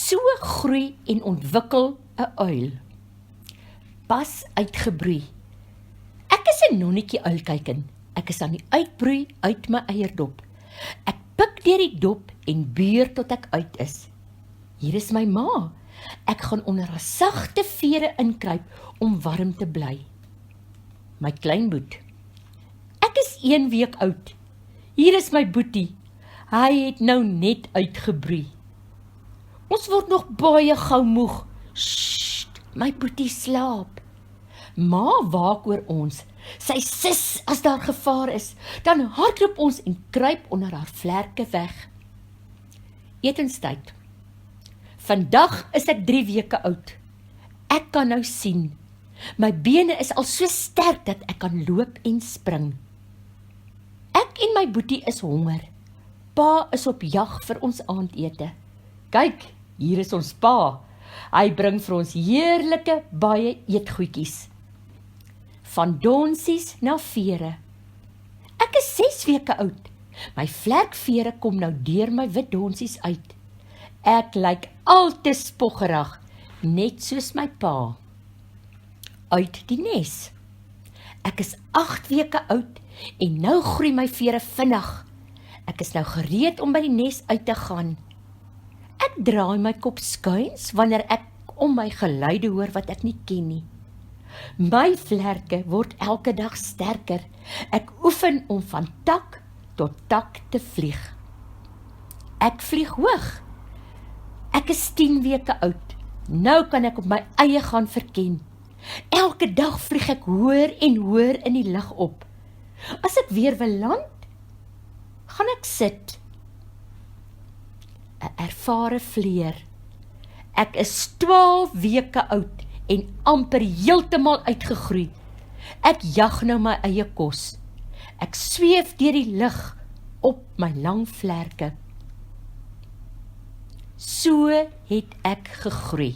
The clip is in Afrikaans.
So groei en ontwikkel 'n uil. Pas uitgebroei. Ek is 'n nonnetjie uilkykin. Ek is aan die uitbroei uit my eierdop. Ek pik deur die dop en buur tot ek uit is. Hier is my ma. Ek gaan onder haar sagte vere inkruip om warm te bly. My kleinboet. Ek is 1 week oud. Hier is my boetie. Hy het nou net uitgebroei. Ons word nog baie gou moeg. Sst, my boetie slaap. Ma waak oor ons. Sy sis as daar gevaar is, dan hardloop ons en kruip onder haar vlerke weg. Etenstyd. Vandag is ek 3 weke oud. Ek kan nou sien. My bene is al so sterk dat ek kan loop en spring. Ek en my boetie is honger. Pa is op jag vir ons aandete. Kyk, hier is ons pa. Hy bring vir ons heerlike baie eetgoedjies. Van donsies na vere. Ek is 6 weke oud. My vlerkvere kom nou deur my wit donsies uit. Ek lyk al te spoggerig, net soos my pa. Uit die nes. Ek is 8 weke oud en nou groei my vere vinnig. Ek is nou gereed om by die nes uit te gaan. Ek draai my kop skuins wanneer ek om my geluide hoor wat ek nie ken nie. My vlerke word elke dag sterker. Ek oefen om van tak tot tak te vlieg. Ek vlieg hoog. Ek is 10 weke oud. Nou kan ek op my eie gaan verken. Elke dag vlieg ek hoër en hoër in die lug op. As ek weer wil land, gaan ek sit. 'n Ervare vleer. Ek is 12 weke oud en amper heeltemal uitgegroei. Ek jag nou my eie kos. Ek sweef deur die lug op my lang vlerke. So het ek gegroei.